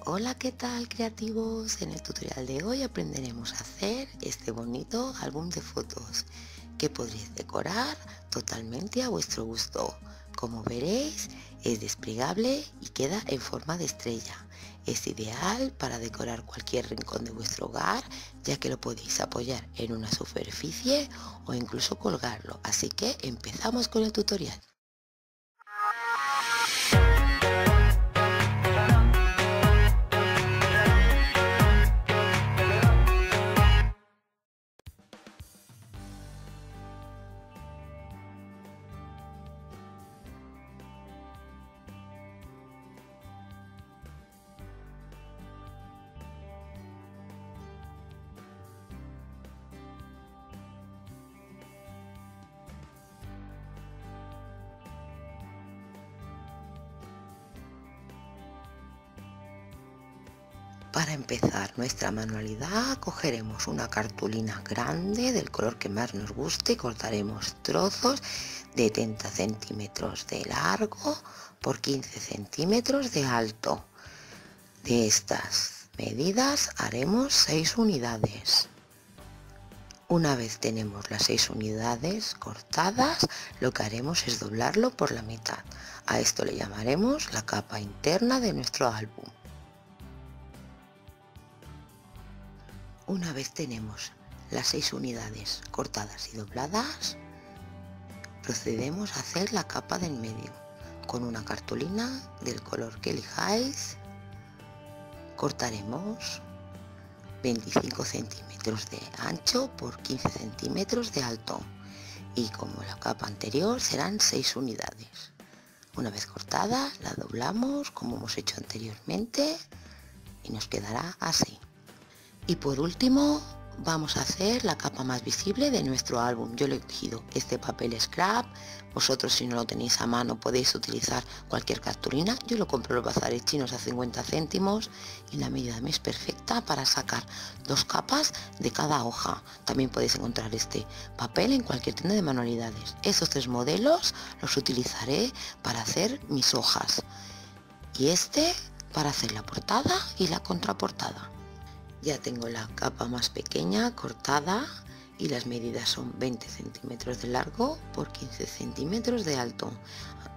Hola, ¿qué tal, creativos? En el tutorial de hoy aprenderemos a hacer este bonito álbum de fotos que podréis decorar totalmente a vuestro gusto. Como veréis, es desplegable y queda en forma de estrella. Es ideal para decorar cualquier rincón de vuestro hogar, ya que lo podéis apoyar en una superficie o incluso colgarlo. Así que empezamos con el tutorial. Para empezar nuestra manualidad, cogeremos una cartulina grande del color que más nos guste y cortaremos trozos de 30 centímetros de largo por 15 centímetros de alto. De estas medidas haremos 6 unidades. Una vez tenemos las 6 unidades cortadas, lo que haremos es doblarlo por la mitad. A esto le llamaremos la capa interna de nuestro álbum. Una vez tenemos las 6 unidades cortadas y dobladas, procedemos a hacer la capa del medio. Con una cartulina del color que elijáis, cortaremos 25 centímetros de ancho por 15 centímetros de alto y como la capa anterior serán 6 unidades. Una vez cortada la doblamos como hemos hecho anteriormente y nos quedará así. Y por último vamos a hacer la capa más visible de nuestro álbum. Yo he elegido este papel scrap. Vosotros, si no lo tenéis a mano, podéis utilizar cualquier cartulina. Yo lo compro en los bazares chinos a 50 céntimos y la medida me es perfecta para sacar 2 capas de cada hoja. También podéis encontrar este papel en cualquier tienda de manualidades. Estos 3 modelos los utilizaré para hacer mis hojas y este para hacer la portada y la contraportada. Ya tengo la capa más pequeña cortada y las medidas son 20 centímetros de largo por 15 centímetros de alto.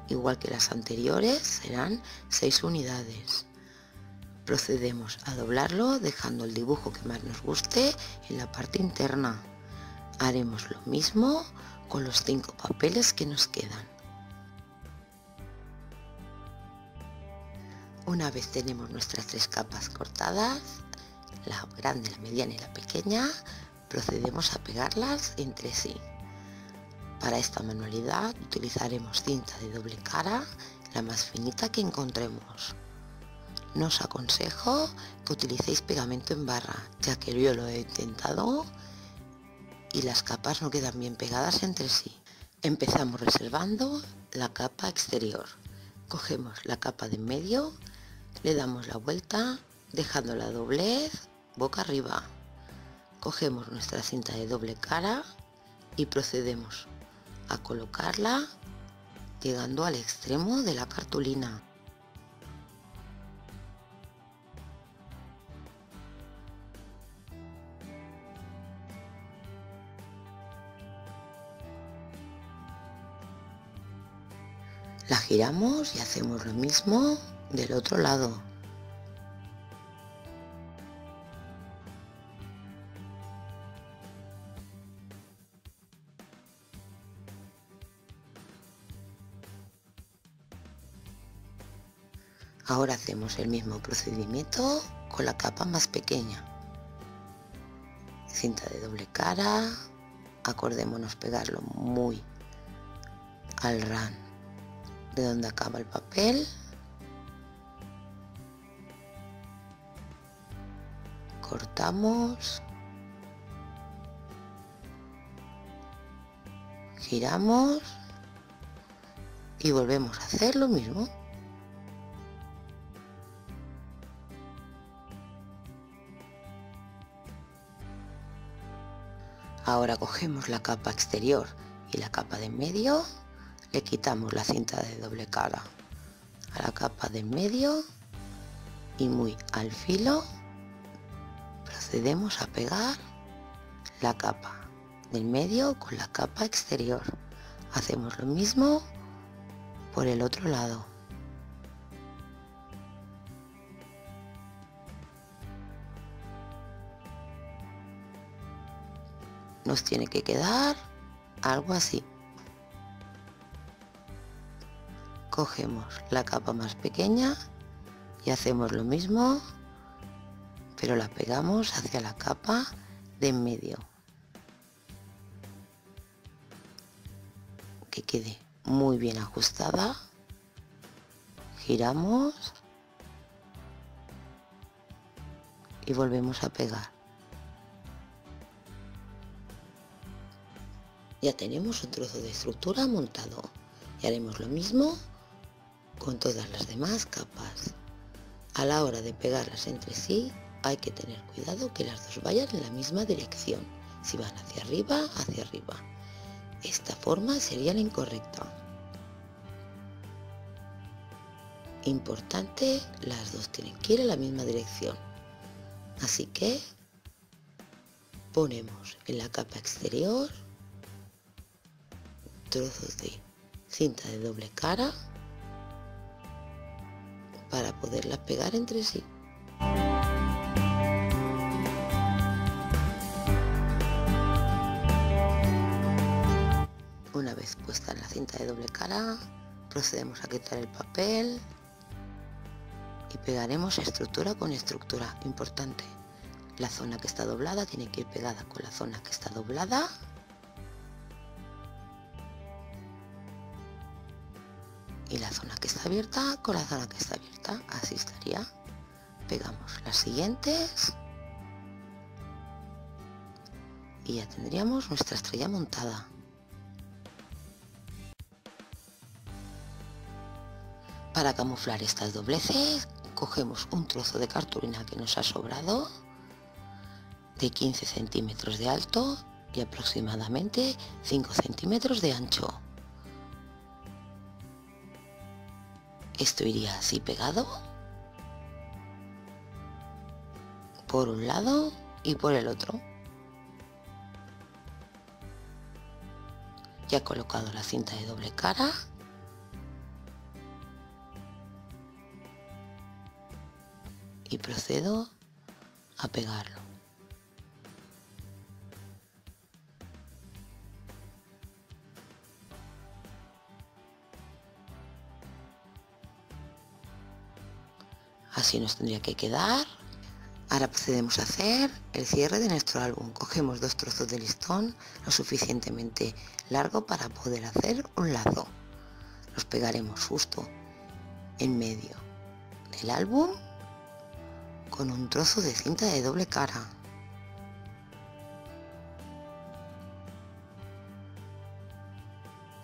Igual que las anteriores, serán 6 unidades. Procedemos a doblarlo dejando el dibujo que más nos guste en la parte interna. Haremos lo mismo con los 5 papeles que nos quedan. Una vez tenemos nuestras 3 capas cortadas, la grande, la mediana y la pequeña, procedemos a pegarlas entre sí. Para esta manualidad utilizaremos cinta de doble cara, la más finita que encontremos. No os aconsejo que utilicéis pegamento en barra, ya que yo lo he intentado y las capas no quedan bien pegadas entre sí. Empezamos reservando la capa exterior. Cogemos la capa de en medio, le damos la vuelta dejando la doblez boca arriba. Cogemos nuestra cinta de doble cara y procedemos a colocarla llegando al extremo de la cartulina. La giramos y hacemos lo mismo del otro lado. Ahora hacemos el mismo procedimiento con la capa más pequeña. Cinta de doble cara, acordémonos pegarlo muy al ran de donde acaba el papel. Cortamos, giramos y volvemos a hacer lo mismo. Ahora cogemos la capa exterior y la capa de en medio, le quitamos la cinta de doble cara a la capa de en medio y muy al filo procedemos a pegar la capa del medio con la capa exterior. Hacemos lo mismo por el otro lado. Nos tiene que quedar algo así. Cogemos la capa más pequeña y hacemos lo mismo, pero la pegamos hacia la capa de en medio, que quede muy bien ajustada. Giramos y volvemos a pegar. Ya tenemos un trozo de estructura montado y haremos lo mismo con todas las demás capas. A la hora de pegarlas entre sí hay que tener cuidado que las dos vayan en la misma dirección. Si van hacia arriba, hacia arriba. Esta forma sería la incorrecta. Importante, las dos tienen que ir en la misma dirección. Así que ponemos en la capa exterior trozos de cinta de doble cara para poderlas pegar entre sí. Una vez puesta en la cinta de doble cara, procedemos a quitar el papel y pegaremos estructura con estructura. Importante, la zona que está doblada tiene que ir pegada con la zona que está doblada. Y la zona que está abierta con la zona que está abierta. Así estaría. Pegamos las siguientes y ya tendríamos nuestra estrella montada. Para camuflar estas dobleces cogemos un trozo de cartulina que nos ha sobrado de 15 centímetros de alto y aproximadamente 5 centímetros de ancho. Esto iría así pegado por un lado y por el otro. Ya he colocado la cinta de doble cara y procedo a pegarlo. Así nos tendría que quedar. Ahora procedemos a hacer el cierre de nuestro álbum. Cogemos dos trozos de listón lo suficientemente largo para poder hacer un lazo. Los pegaremos justo en medio del álbum con un trozo de cinta de doble cara.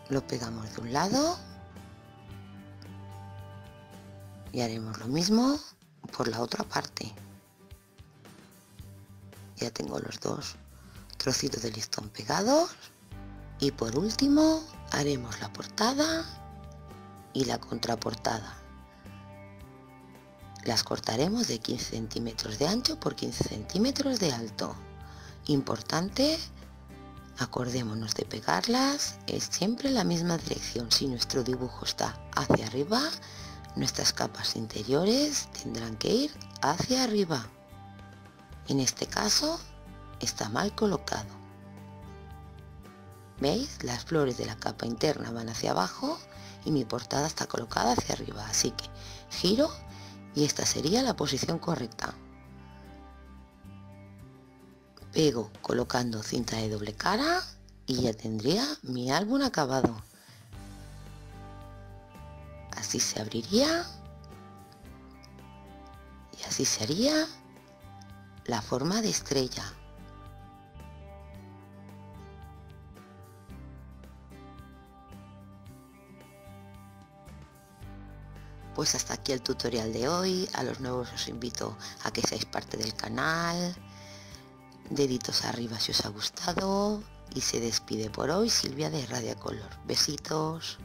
Lo pegamos de un lado y haremos lo mismo por la otra parte. Ya tengo los dos trocitos de listón pegados y por último haremos la portada y la contraportada. Las cortaremos de 15 centímetros de ancho por 15 centímetros de alto. Importante, acordémonos de pegarlas es siempre en la misma dirección. Si nuestro dibujo está hacia arriba, nuestras capas interiores tendrán que ir hacia arriba. En este caso está mal colocado. ¿Veis? Las flores de la capa interna van hacia abajo y mi portada está colocada hacia arriba. Así que giro y esta sería la posición correcta. Pego colocando cinta de doble cara y ya tendría mi álbum acabado. Así se abriría y así se haría la forma de estrella. Pues hasta aquí el tutorial de hoy. A los nuevos os invito a que seáis parte del canal. Deditos arriba si os ha gustado. Y se despide por hoy Silvia de Radiacolor. Besitos.